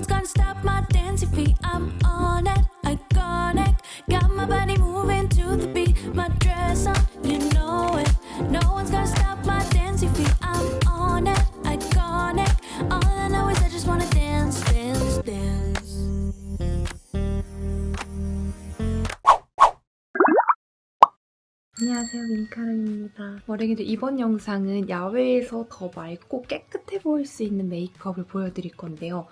one's gonna stop my dancing feet. I'm on it, iconic. Got my body moving to the beat. My dress on, you know it. No one's gonna stop my dancing feet. I'm on it, iconic. All I know is I just wanna dance, dance, dance. 안녕하세요, 민카름입니다. 머랭이들 이번 영상은 야외에서 더 맑고 깨끗해 보일 수 있는 메이크업을 보여드릴 건데요.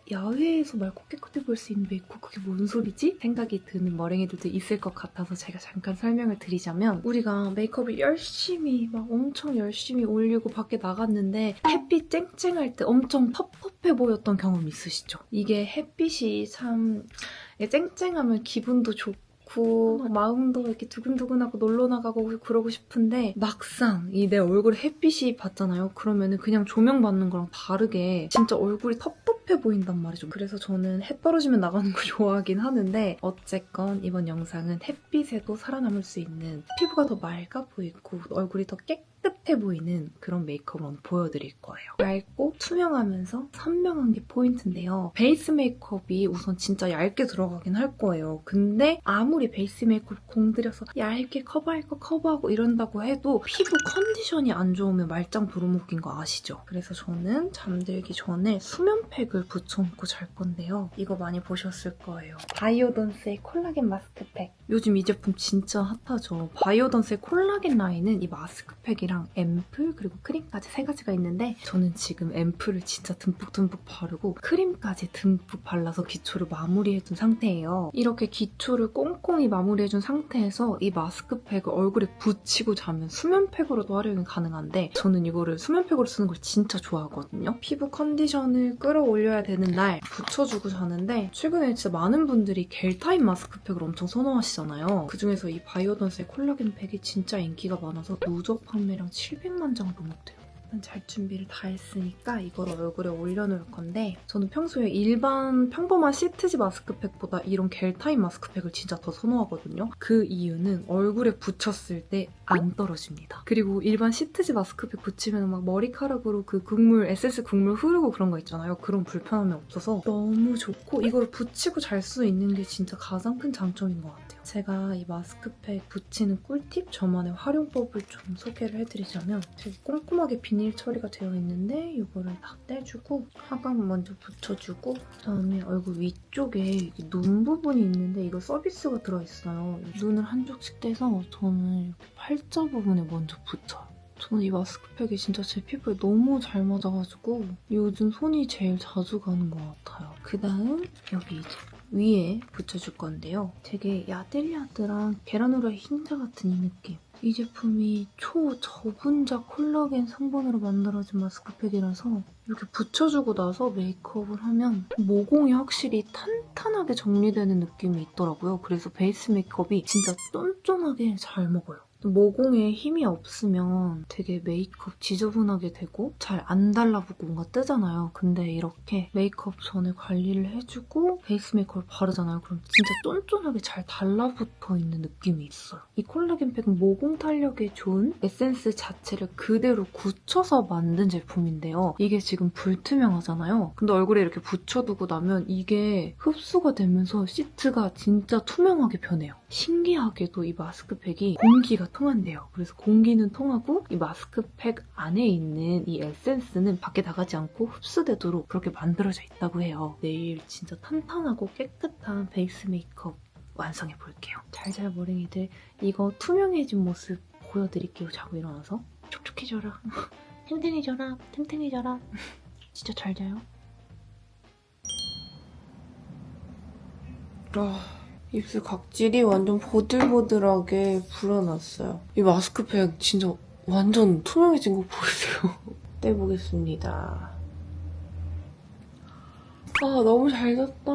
야외에서 맑고 깨끗해 보일 수 있는 메이크업 그게 뭔 소리지? 생각이 드는 머랭이들도 있을 것 같아서 제가 잠깐 설명을 드리자면 우리가 메이크업을 열심히 엄청 열심히 올리고 밖에 나갔는데 햇빛 쨍쨍할 때 엄청 텁텁해 보였던 경험 있으시죠? 이게 햇빛이 참 쨍쨍하면 기분도 좋고 마음도 이렇게 두근두근하고 놀러 나가고 그러고 싶은데 막상 이 내 얼굴에 햇빛이 받잖아요. 그러면은 그냥 조명 받는 거랑 다르게 진짜 얼굴이 텁텁해 보인단 말이죠. 그래서 저는 해 떨어지면 나가는 거 좋아하긴 하는데 어쨌건 이번 영상은 햇빛에도 살아남을 수 있는 피부가 더 맑아 보이고 얼굴이 더 깨끗해 보이는 그런 메이크업을 오늘 보여드릴 거예요. 얇고 투명하면서 선명한 게 포인트인데요. 베이스 메이크업이 우선 진짜 얇게 들어가긴 할 거예요. 근데 아무리 베이스 메이크업 공들여서 얇게 커버할 거 커버하고 이런다고 해도 피부 컨디션이 안 좋으면 말짱 도루묵인 거 아시죠? 그래서 저는 잠들기 전에 수면팩을 붙여놓고 잘 건데요. 이거 많이 보셨을 거예요. 바이오던스의 콜라겐 마스크팩. 요즘 이 제품 진짜 핫하죠. 바이오던스의 콜라겐 라인은 이 마스크팩이랑 앰플 그리고 크림까지 세 가지가 있는데 저는 지금 앰플을 진짜 듬뿍듬뿍 바르고 크림까지 듬뿍 발라서 기초를 마무리해준 상태예요. 이렇게 기초를 꼼꼼히 마무리해준 상태에서 이 마스크팩을 얼굴에 붙이고 자면 수면팩으로도 활용이 가능한데 저는 이거를 수면팩으로 쓰는 걸 진짜 좋아하거든요. 피부 컨디션을 끌어올려야 되는 날 붙여주고 자는데 최근에 진짜 많은 분들이 겔타입 마스크팩을 엄청 선호하시잖아요. 그중에서 이 바이오던스의 콜라겐 팩이 진짜 인기가 많아서 누적 판매량 700만 장 넘었대요. 일단 잘 준비를 다 했으니까 이걸 얼굴에 올려놓을 건데 저는 평소에 일반 평범한 시트지 마스크팩보다 이런 겔타입 마스크팩을 진짜 더 선호하거든요. 그 이유는 얼굴에 붙였을 때 안 떨어집니다. 그리고 일반 시트지 마스크팩 붙이면 막 머리카락으로 그 국물, 에센스 국물 흐르고 그런 거 있잖아요. 그런 불편함이 없어서 너무 좋고 이걸 붙이고 잘 수 있는 게 진짜 가장 큰 장점인 것 같아요. 제가 이 마스크팩 붙이는 꿀팁 저만의 활용법을 좀 소개를 해드리자면 되게 꼼꼼하게 비닐 처리가 되어 있는데 이거를 다 떼주고 하관 먼저 붙여주고 그다음에 얼굴 위쪽에 눈 부분이 있는데 이거 서비스가 들어있어요. 눈을 한쪽씩 떼서 저는 이렇게 팔자 부분에 먼저 붙여요. 저는 이 마스크팩이 진짜 제 피부에 너무 잘 맞아가지고 요즘 손이 제일 자주 가는 것 같아요. 그다음 여기 이제 위에 붙여줄 건데요. 되게 야들야들한 계란후라이 흰자 같은 이 느낌. 이 제품이 초저분자 콜라겐 성분으로 만들어진 마스크팩이라서 이렇게 붙여주고 나서 메이크업을 하면 모공이 확실히 탄탄하게 정리되는 느낌이 있더라고요. 그래서 베이스 메이크업이 진짜 쫀쫀하게 잘 먹어요. 모공에 힘이 없으면 되게 메이크업 지저분하게 되고 잘 안 달라붙고 뭔가 뜨잖아요. 근데 이렇게 메이크업 전에 관리를 해주고 베이스 메이크업을 바르잖아요. 그럼 진짜 쫀쫀하게 잘 달라붙어 있는 느낌이 있어요. 이 콜라겐 팩은 모공 탄력에 좋은 에센스 자체를 그대로 굳혀서 만든 제품인데요. 이게 지금 불투명하잖아요. 근데 얼굴에 이렇게 붙여두고 나면 이게 흡수가 되면서 시트가 진짜 투명하게 변해요. 신기하게도 이 마스크팩이 공기가 통한대요. 그래서 공기는 통하고 이 마스크팩 안에 있는 이 에센스는 밖에 나가지 않고 흡수되도록 그렇게 만들어져 있다고 해요. 내일 진짜 탄탄하고 깨끗한 베이스 메이크업 완성해 볼게요. 잘잘 머랭이들 이거 투명해진 모습 보여드릴게요. 자고 일어나서 촉촉해져라. 탱탱해져라. 탱탱해져라. 진짜 잘 자요. 입술 각질이 완전 보들보들하게 불어났어요. 이 마스크팩 진짜 완전 투명해진 거 보이세요? 떼보겠습니다. 너무 잘 잤다.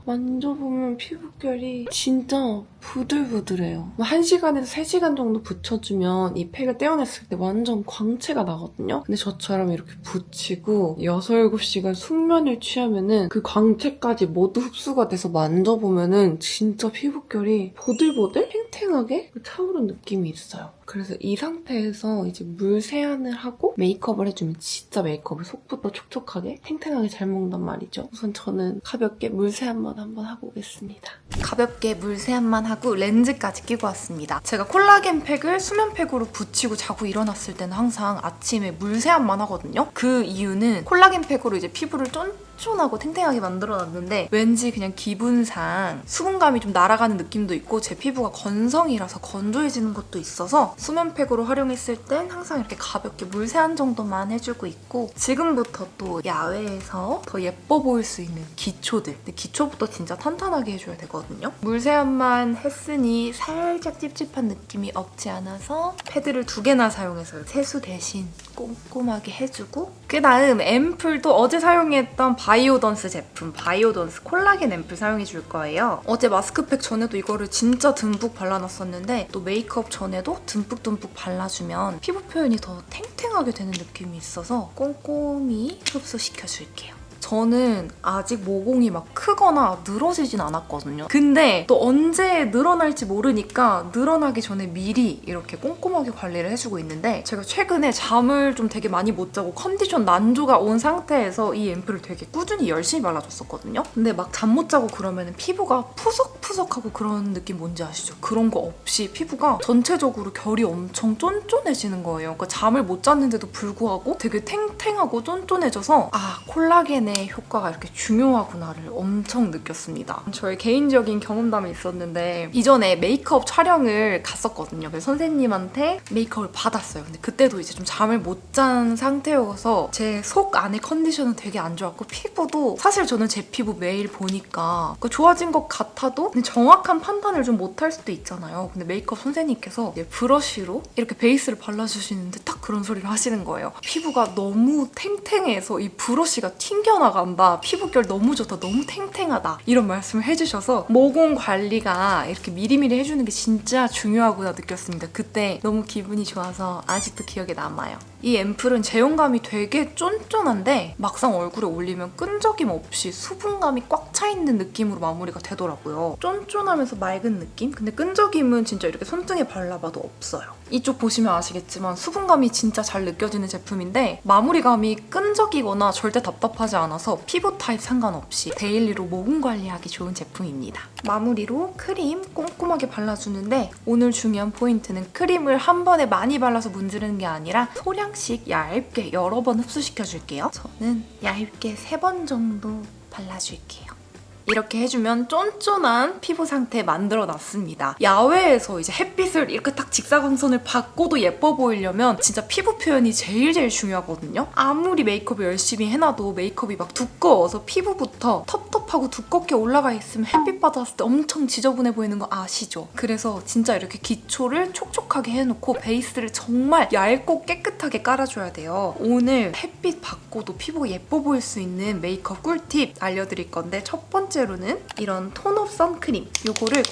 만져보면 피부결이 진짜 부들부들해요. 1시간에서 3시간 정도 붙여주면 이 팩을 떼어냈을 때 완전 광채가 나거든요. 근데 저처럼 이렇게 붙이고 6, 7시간 숙면을 취하면은 그 광채까지 모두 흡수가 돼서 만져보면은 진짜 피부결이 보들보들? 탱탱하게 차오른 느낌이 있어요. 그래서 이 상태에서 이제 물 세안을 하고 메이크업을 해주면 진짜 메이크업을 속부터 촉촉하게 탱탱하게 잘 먹는단 말이죠. 우선 저는 가볍게 물 세안만 한번 하고 오겠습니다. 가볍게 물 세안만 하고 렌즈까지 끼고 왔습니다. 제가 콜라겐 팩을 수면 팩으로 붙이고 자고 일어났을 때는 항상 아침에 물 세안만 하거든요. 그 이유는 콜라겐 팩으로 이제 피부를 쫀쫀하고 탱탱하게 만들어놨는데 왠지 그냥 기분상 수분감이 좀 날아가는 느낌도 있고 제 피부가 건성이라서 건조해지는 것도 있어서 수면팩으로 활용했을 땐 항상 이렇게 가볍게 물 세안 정도만 해주고 있고 지금부터 또 야외에서 더 예뻐 보일 수 있는 기초들 근데 기초부터 진짜 탄탄하게 해줘야 되거든요. 물 세안만 했으니 살짝 찝찝한 느낌이 없지 않아서 패드를 2개나 사용해서 세수 대신 꼼꼼하게 해주고 그 다음 앰플도 어제 사용했던 바이오던스 제품 바이오던스 콜라겐 앰플 사용해줄 거예요. 어제 마스크팩 전에도 이거를 진짜 듬뿍 발라놨었는데 또 메이크업 전에도 듬뿍듬뿍 발라주면 피부 표현이 더 탱탱하게 되는 느낌이 있어서 꼼꼼히 흡수시켜줄게요. 저는 아직 모공이 막 크거나 늘어지진 않았거든요. 근데 또 언제 늘어날지 모르니까 늘어나기 전에 미리 이렇게 꼼꼼하게 관리를 해주고 있는데 제가 최근에 잠을 좀 되게 많이 못 자고 컨디션 난조가 온 상태에서 이 앰플을 되게 꾸준히 열심히 발라줬었거든요. 근데 막 잠 못 자고 그러면 피부가 푸석푸석하고 그런 느낌 뭔지 아시죠? 그런 거 없이 피부가 전체적으로 결이 엄청 쫀쫀해지는 거예요. 그러니까 잠을 못 잤는데도 불구하고 되게 탱탱하고 쫀쫀해져서 아 콜라겐의 효과가 이렇게 중요하구나를 엄청 느꼈습니다. 저의 개인적인 경험담이 있었는데 이전에 메이크업 촬영을 갔었거든요. 그래서 선생님한테 메이크업을 받았어요. 근데 그때도 이제 좀 잠을 못 잔 상태여서 제 속 안의 컨디션은 되게 안 좋았고 피부도 사실 저는 제 피부 매일 보니까 좋아진 것 같아도 정확한 판단을 좀 못할 수도 있잖아요. 근데 메이크업 선생님께서 브러쉬로 이렇게 베이스를 발라주시는데 딱 그런 소리를 하시는 거예요. 피부가 너무 탱탱해서 이 브러쉬가 튕겨나간다. 피부결 너무 좋다. 너무 탱탱하다. 이런 말씀을 해주셔서 모공 관리가 이렇게 미리미리 해주는 게 진짜 중요하구나 느꼈습니다. 그때 너무 기분이 좋아서 아직도 기억에 남아요. 이 앰플은 제형감이 되게 쫀쫀한데 막상 얼굴에 올리면 끈적임 없이 수분감이 꽉 차있는 느낌으로 마무리가 되더라고요. 쫀쫀하면서 맑은 느낌? 근데 끈적임은 진짜 이렇게 손등에 발라봐도 없어요. 이쪽 보시면 아시겠지만 수분감이 진짜 잘 느껴지는 제품인데 마무리감이 끈적이거나 절대 답답하지 않아서 피부 타입 상관없이 데일리로 모공 관리하기 좋은 제품입니다. 마무리로 크림 꼼꼼하게 발라주는데 오늘 중요한 포인트는 크림을 한 번에 많이 발라서 문지르는 게 아니라 소량씩 얇게 여러 번 흡수시켜줄게요. 저는 얇게 3번 정도 발라줄게요. 이렇게 해주면 쫀쫀한 피부 상태 만들어놨습니다. 야외에서 이제 햇빛을 이렇게 딱 직사광선을 받고도 예뻐 보이려면 진짜 피부 표현이 제일 중요하거든요. 아무리 메이크업을 열심히 해놔도 메이크업이 막 두꺼워서 피부부터 텁텁하고 두껍게 올라가 있으면 햇빛 받았을 때 엄청 지저분해 보이는 거 아시죠? 그래서 진짜 이렇게 기초를 촉촉하게 해놓고 베이스를 정말 얇고 깨끗하게 깔아줘야 돼요. 오늘 햇빛 받고도 피부가 예뻐 보일 수 있는 메이크업 꿀팁 알려드릴 건데 첫 번째로는 이런 톤업 선크림 이거를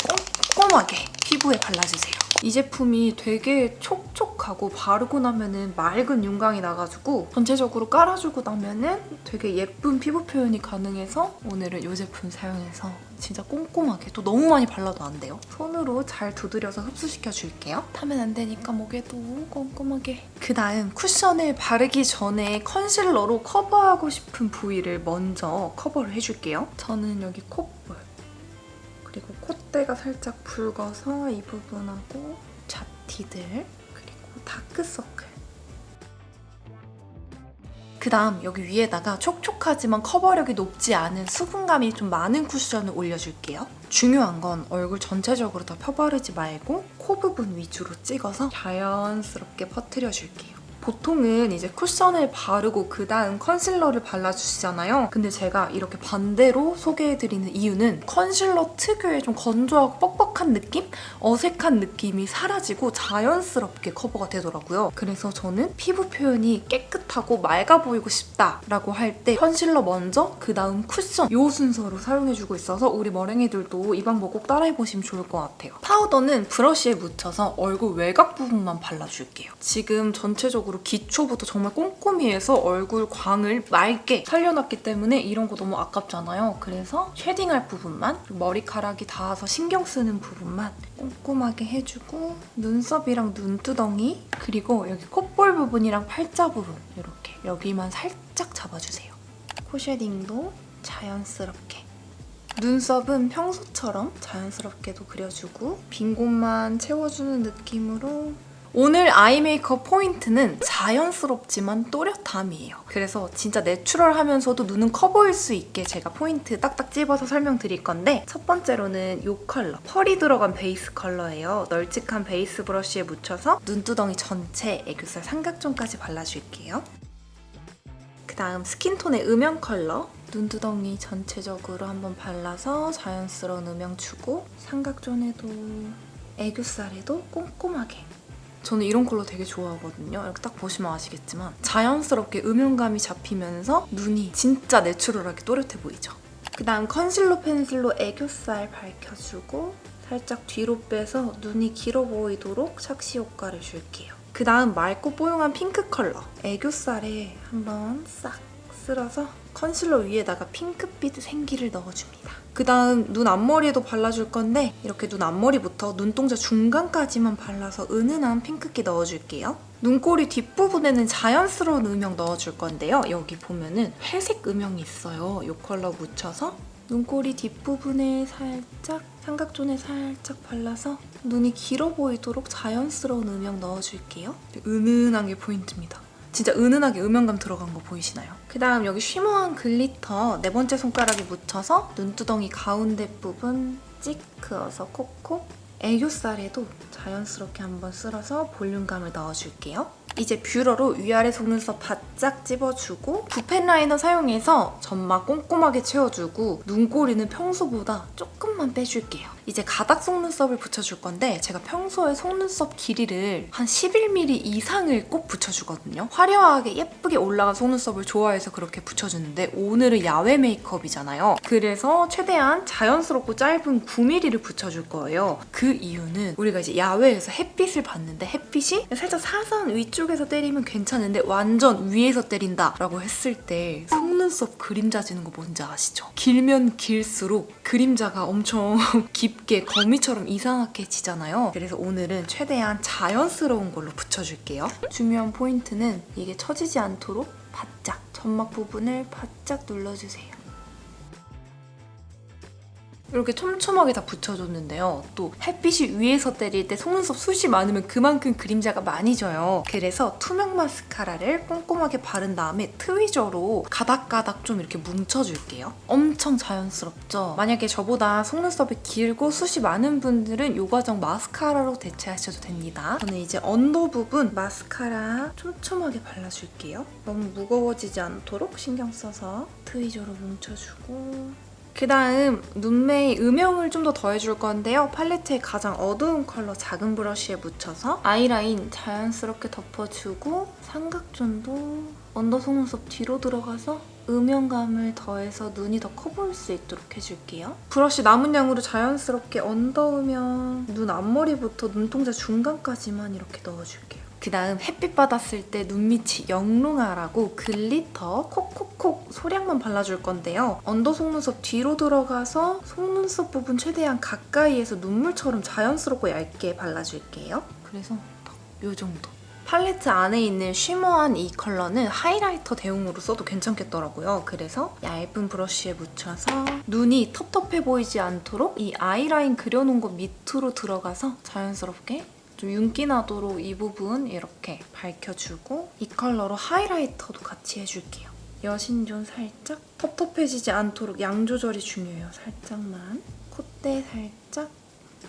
꼼꼼하게 피부에 발라주세요. 이 제품이 되게 촉촉하고 바르고 나면은 맑은 윤광이 나가지고 전체적으로 깔아주고 나면은 되게 예쁜 피부 표현이 가능해서 오늘은 이 제품 사용해서 진짜 꼼꼼하게 또 너무 많이 발라도 안 돼요. 손으로 잘 두드려서 흡수시켜 줄게요. 타면 안 되니까 목에도 꼼꼼하게. 그 다음 쿠션을 바르기 전에 컨실러로 커버하고 싶은 부위를 먼저 커버를 해줄게요. 저는 여기 콧볼 그리고 콧대가 살짝 붉어서 이 부분하고 잡티들 그리고 다크서클 그 다음 여기 위에다가 촉촉하지만 커버력이 높지 않은 수분감이 좀 많은 쿠션을 올려줄게요. 중요한 건 얼굴 전체적으로 다 펴바르지 말고 코 부분 위주로 찍어서 자연스럽게 퍼뜨려줄게요. 보통은 이제 쿠션을 바르고 그 다음 컨실러를 발라주시잖아요. 근데 제가 이렇게 반대로 소개해드리는 이유는 컨실러 특유의 좀 건조하고 뻑뻑한 느낌? 어색한 느낌이 사라지고 자연스럽게 커버가 되더라고요. 그래서 저는 피부 표현이 깨끗하고 맑아 보이고 싶다라고 할 때 컨실러 먼저 그 다음 쿠션 이 순서로 사용해주고 있어서 우리 머랭이들도 이 방법 꼭 따라해보시면 좋을 것 같아요. 파우더는 브러쉬에 묻혀서 얼굴 외곽 부분만 발라줄게요. 지금 전체적으로 전체적으로 기초부터 정말 꼼꼼히 해서 얼굴 광을 맑게 살려놨기 때문에 이런 거 너무 아깝잖아요. 그래서 쉐딩할 부분만, 머리카락이 닿아서 신경 쓰는 부분만 꼼꼼하게 해주고 눈썹이랑 눈두덩이, 그리고 여기 콧볼 부분이랑 팔자 부분 이렇게 여기만 살짝 잡아주세요. 코 쉐딩도 자연스럽게. 눈썹은 평소처럼 자연스럽게도 그려주고 빈 곳만 채워주는 느낌으로. 오늘 아이 메이크업 포인트는 자연스럽지만 또렷함이에요. 그래서 진짜 내추럴하면서도 눈은 커 보일 수 있게 제가 포인트 딱딱 집어서 설명드릴 건데, 첫 번째로는 이 컬러. 펄이 들어간 베이스 컬러예요. 널찍한 베이스 브러쉬에 묻혀서 눈두덩이 전체 애교살 삼각존까지 발라줄게요. 그 다음 스킨톤의 음영 컬러. 눈두덩이 전체적으로 한번 발라서 자연스러운 음영 주고, 삼각존에도 애교살에도 꼼꼼하게. 저는 이런 컬러 되게 좋아하거든요. 이렇게 딱 보시면 아시겠지만 자연스럽게 음영감이 잡히면서 눈이 진짜 내추럴하게 또렷해 보이죠. 그 다음 컨실러 펜슬로 애교살 밝혀주고 살짝 뒤로 빼서 눈이 길어 보이도록 착시 효과를 줄게요. 그 다음 맑고 뽀용한 핑크 컬러. 애교살에 한번 싹 쓸어서 컨실러 위에다가 핑크빛 생기를 넣어줍니다. 그 다음 눈 앞머리에도 발라줄 건데 이렇게 눈 앞머리부터 눈동자 중간까지만 발라서 은은한 핑크기 넣어줄게요. 눈꼬리 뒷부분에는 자연스러운 음영 넣어줄 건데요. 여기 보면은 회색 음영이 있어요. 이 컬러 묻혀서 눈꼬리 뒷부분에 살짝, 삼각존에 살짝 발라서 눈이 길어 보이도록 자연스러운 음영 넣어줄게요. 은은한 게 포인트입니다. 진짜 은은하게 음영감 들어간 거 보이시나요? 그 다음 여기 쉬머한 글리터 네 번째 손가락에 묻혀서 눈두덩이 가운데 부분 찍 그어서 콕콕. 애교살에도 자연스럽게 한번 쓸어서 볼륨감을 넣어줄게요. 이제 뷰러로 위아래 속눈썹 바짝 찝어주고 붓펜 라이너 사용해서 점막 꼼꼼하게 채워주고 눈꼬리는 평소보다 조금만 빼줄게요. 이제 가닥 속눈썹을 붙여줄 건데 제가 평소에 속눈썹 길이를 한 11mm 이상을 꼭 붙여주거든요. 화려하게 예쁘게 올라간 속눈썹을 좋아해서 그렇게 붙여주는데 오늘은 야외 메이크업이잖아요. 그래서 최대한 자연스럽고 짧은 9mm를 붙여줄 거예요. 그 이유는 우리가 이제 야외에서 햇빛을 받는데 햇빛이 살짝 사선 위쪽에서 때리면 괜찮은데 완전 위에서 때린다 라고 했을 때 속눈썹 그림자 지는 거 뭔지 아시죠? 길면 길수록 그림자가 엄청 깊게 거미처럼 이상하게 지잖아요. 그래서 오늘은 최대한 자연스러운 걸로 붙여줄게요. 중요한 포인트는 이게 처지지 않도록 바짝 점막 부분을 바짝 눌러주세요. 이렇게 촘촘하게 다 붙여줬는데요. 또 햇빛이 위에서 때릴 때 속눈썹 숱이 많으면 그만큼 그림자가 많이 져요. 그래서 투명 마스카라를 꼼꼼하게 바른 다음에 트위저로 가닥가닥 좀 이렇게 뭉쳐줄게요. 엄청 자연스럽죠? 만약에 저보다 속눈썹이 길고 숱이 많은 분들은 이 과정 마스카라로 대체하셔도 됩니다. 저는 이제 언더 부분 마스카라 촘촘하게 발라줄게요. 너무 무거워지지 않도록 신경 써서 트위저로 뭉쳐주고 그 다음 눈매의 음영을 좀 더 더해줄 건데요. 팔레트의 가장 어두운 컬러 작은 브러쉬에 묻혀서 아이라인 자연스럽게 덮어주고 삼각존도 언더 속눈썹 뒤로 들어가서 음영감을 더해서 눈이 더 커 보일 수 있도록 해줄게요. 브러쉬 남은 양으로 자연스럽게 언더 음영, 눈 앞머리부터 눈동자 중간까지만 이렇게 넣어줄게요. 그 다음 햇빛 받았을 때 눈밑이 영롱하라고 글리터 콕콕콕 소량만 발라줄 건데요. 언더 속눈썹 뒤로 들어가서 속눈썹 부분 최대한 가까이에서 눈물처럼 자연스럽고 얇게 발라줄게요. 그래서 딱 요 정도. 팔레트 안에 있는 쉬머한 이 컬러는 하이라이터 대용으로 써도 괜찮겠더라고요. 그래서 얇은 브러쉬에 묻혀서 눈이 텁텁해 보이지 않도록 이 아이라인 그려놓은 거 밑으로 들어가서 자연스럽게 좀 윤기 나도록 이 부분 이렇게 밝혀주고 이 컬러로 하이라이터도 같이 해줄게요. 여신존 살짝 텁텁해지지 않도록 양 조절이 중요해요. 살짝만. 콧대 살짝,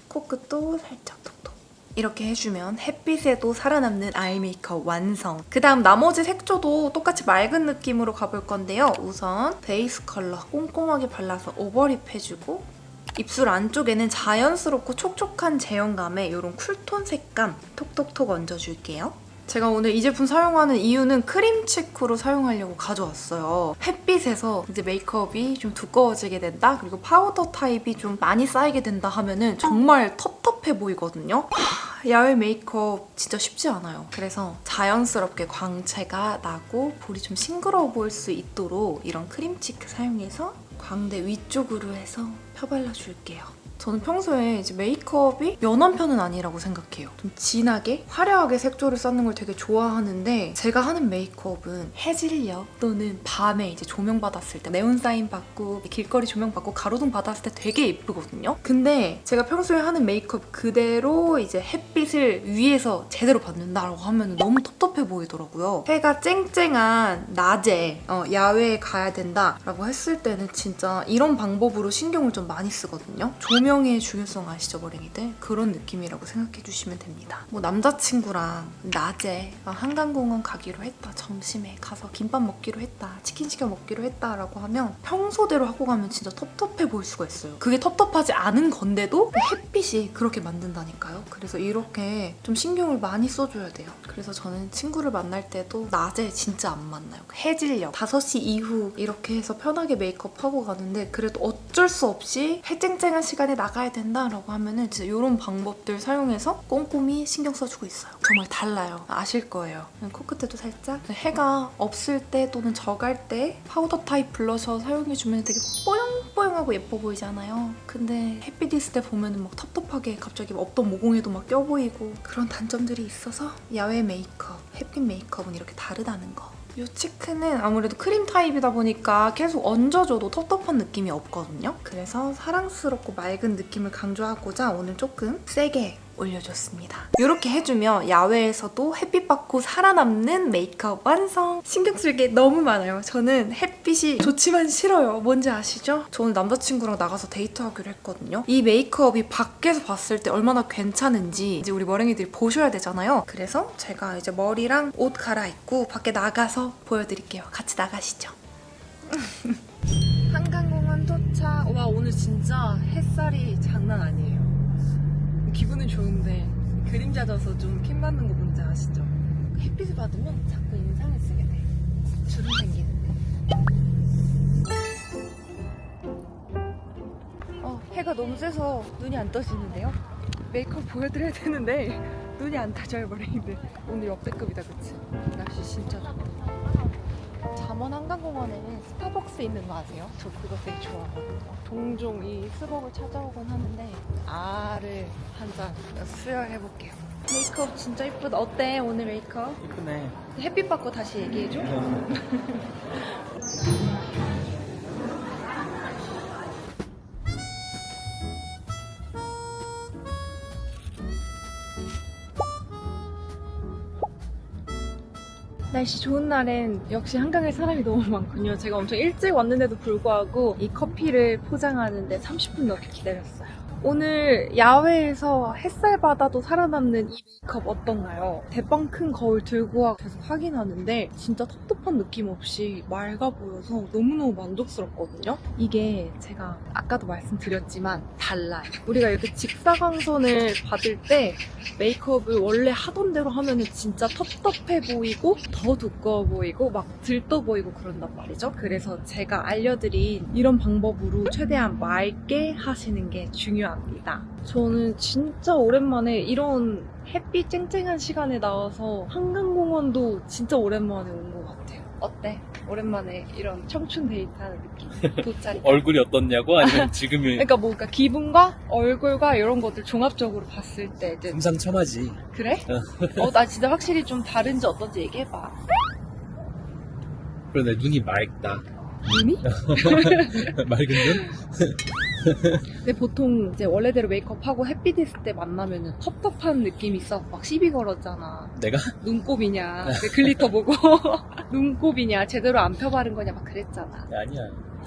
코끝도 살짝 톡톡. 이렇게 해주면 햇빛에도 살아남는 아이 메이크업 완성! 그 다음 나머지 색조도 똑같이 맑은 느낌으로 가볼 건데요. 우선 베이스 컬러 꼼꼼하게 발라서 오버립 해주고 입술 안쪽에는 자연스럽고 촉촉한 제형감의 이런 쿨톤 색감 톡톡톡 얹어줄게요. 제가 오늘 이 제품 사용하는 이유는 크림 치크로 사용하려고 가져왔어요. 햇빛에서 이제 메이크업이 좀 두꺼워지게 된다, 그리고 파우더 타입이 좀 많이 쌓이게 된다 하면은 정말 텁텁해 보이거든요. 야외 메이크업 진짜 쉽지 않아요. 그래서 자연스럽게 광채가 나고 볼이 좀 싱그러워 보일 수 있도록 이런 크림 치크 사용해서 광대 위쪽으로 해서 펴발라줄게요. 저는 평소에 이제 메이크업이 연한 편은 아니라고 생각해요. 좀 진하게 화려하게 색조를 쌓는 걸 되게 좋아하는데, 제가 하는 메이크업은 해질녘 또는 밤에 이제 조명 받았을 때, 네온사인 받고 길거리 조명 받고 가로등 받았을 때 되게 예쁘거든요. 근데 제가 평소에 하는 메이크업 그대로 이제 햇빛을 위에서 제대로 받는다라고 하면 너무 텁텁해 보이더라고요. 해가 쨍쨍한 낮에 야외에 가야 된다라고 했을 때는 진짜 이런 방법으로 신경을 좀 많이 쓰거든요. 조명의 중요성 아시죠, 머랭이들? 그런 느낌이라고 생각해 주시면 됩니다. 뭐 남자친구랑 낮에 한강공원 가기로 했다, 점심에 가서 김밥 먹기로 했다, 치킨 시켜 먹기로 했다라고 하면 평소대로 하고 가면 진짜 텁텁해 보일 수가 있어요. 그게 텁텁하지 않은 건데도 햇빛이 그렇게 만든다니까요. 그래서 이렇게 좀 신경을 많이 써줘야 돼요. 그래서 저는 친구를 만날 때도 낮에 진짜 안 만나요. 해질녘 5시 이후 이렇게 해서 편하게 메이크업하고 가는데, 그래도 어쩔 수 없이 해 쨍쨍한 시간에 나가야 된다라고 하면은 진짜 이런 방법들 사용해서 꼼꼼히 신경 써주고 있어요. 정말 달라요. 아실 거예요. 코끝에도 살짝 해가 없을 때 또는 저갈 때 파우더 타입 블러셔 사용해주면 되게 뽀용뽀용하고 예뻐 보이잖아요. 근데 햇빛 있을 때 보면은 막 텁텁하게 갑자기 없던 모공에도 막 껴 보이고, 그런 단점들이 있어서 야외 메이크업, 햇빛 메이크업은 이렇게 다르다는 거. 이 치크는 아무래도 크림 타입이다 보니까 계속 얹어줘도 텁텁한 느낌이 없거든요. 그래서 사랑스럽고 맑은 느낌을 강조하고자 오늘 조금 세게 올려줬습니다. 이렇게 해주면 야외에서도 햇빛 받고 살아남는 메이크업 완성! 신경 쓸 게 너무 많아요. 저는 햇빛이 좋지만 싫어요. 뭔지 아시죠? 저 오늘 남자친구랑 나가서 데이트하기로 했거든요. 이 메이크업이 밖에서 봤을 때 얼마나 괜찮은지 이제 우리 머랭이들이 보셔야 되잖아요. 그래서 제가 이제 머리랑 옷 갈아입고 밖에 나가서 보여드릴게요. 같이 나가시죠. 한강공원 도착. 와, 오늘 진짜 햇살이 장난 아니에요. 기분은 좋은데 그림자 져서 좀 킴 받는 거 뭔지 아시죠? 햇빛을 받으면 자꾸 인상을 쓰게 돼. 주름 생기는데. 해가 너무 세서 눈이 안 떠지는데요? 메이크업 보여드려야 되는데 눈이 안 떠져요, 머랭이들. 오늘 역대급이다, 그치? 날씨 진짜 좋다. 잠원 한강공원에는 스타벅스 있는 거 아세요? 저 그거 되게 좋아하거든요. 종종 이 스벅을 찾아오곤 하는데 알을 한 잔 수혈해볼게요. 메이크업 진짜 이쁘다. 어때, 오늘 메이크업? 이쁘네. 햇빛 받고 다시 얘기해줘. 날씨 좋은 날엔 역시 한강에 사람이 너무 많군요. 제가 엄청 일찍 왔는데도 불구하고 이 커피를 포장하는데 30분 넘게 기다렸어요. 오늘 야외에서 햇살 받아도 살아남는 이 메이크업 어떤가요? 대빵 큰 거울 들고 와서 계속 확인하는데 진짜 텁텁한 느낌 없이 맑아 보여서 너무너무 만족스럽거든요? 이게 제가 아까도 말씀드렸지만 달라요. 우리가 이렇게 직사광선을 받을 때 메이크업을 원래 하던 대로 하면은 진짜 텁텁해 보이고 더 두꺼워 보이고 막 들떠 보이고 그런단 말이죠. 그래서 제가 알려드린 이런 방법으로 최대한 맑게 하시는 게 중요합니다. 저는 진짜 오랜만에 이런 햇빛 쨍쨍한 시간에 나와서 한강공원도 진짜 오랜만에 온 것 같아요. 어때? 오랜만에 이런 청춘 데이트하는 느낌. 돗자리. 얼굴이 어떻냐고? 아니면 지금이 그러니까 뭔가 기분과 얼굴과 이런 것들 종합적으로 봤을 때 이제 금상첨화지. 그래? 나 진짜 확실히 좀 다른지 어떤지 얘기해봐. 그런데 눈이 맑다. 눈이? 맑은 눈? 근데 보통 이제 원래대로 메이크업하고 햇빛 있을 때 만나면은 텁텁한 느낌이 있어. 막 시비 걸었잖아. 내가? 눈곱이냐, 글리터 보고 눈곱이냐, 제대로 안 펴바른 거냐 막 그랬잖아. 아니야.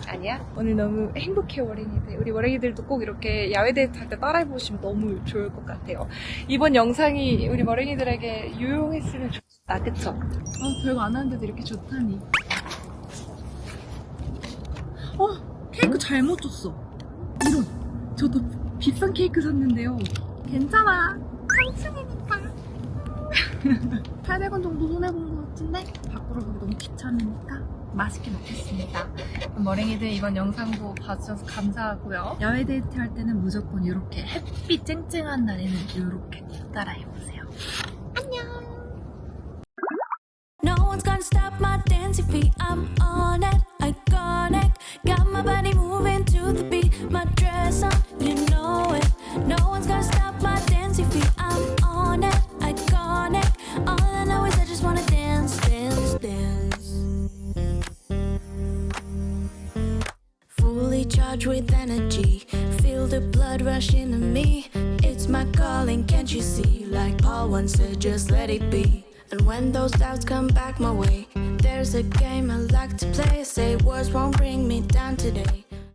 아니야? 오늘 너무 행복해, 머랭이들. 우리 머랭이들도 꼭 이렇게 야외 데이트 할 때 따라해보시면 너무 좋을 것 같아요. 이번 영상이 우리 머랭이들에게 유용했으면 좋겠다, 그쵸? 별거 안 하는데도 이렇게 좋다니. 케이크 잘못 줬어. 이런. 저도 비싼 케이크 샀는데요. 괜찮아. 상층이니까. 800원 정도 손해본 것 같은데 밖으로 가기 너무 귀찮으니까 맛있게 먹겠습니다. 머랭이들 이번 영상도 봐주셔서 감사하고요. 야외 데이트 할 때는 무조건 이렇게 햇빛 쨍쨍한 날에는 이렇게 따라해보세요. No one's gonna stop my dancing feet. I'm on it, iconic. Got my body moving to the beat. My dress on, you know it. No one's gonna stop my dancing feet. I'm on it, iconic. All I know is I just wanna dance, dance, dance. Fully charged with energy. Feel the blood rush into me. It's my calling, can't you see? Like Paul once said, just let it be. And when those doubts come back my way, there's a game I like to play. Say words won't bring me down today.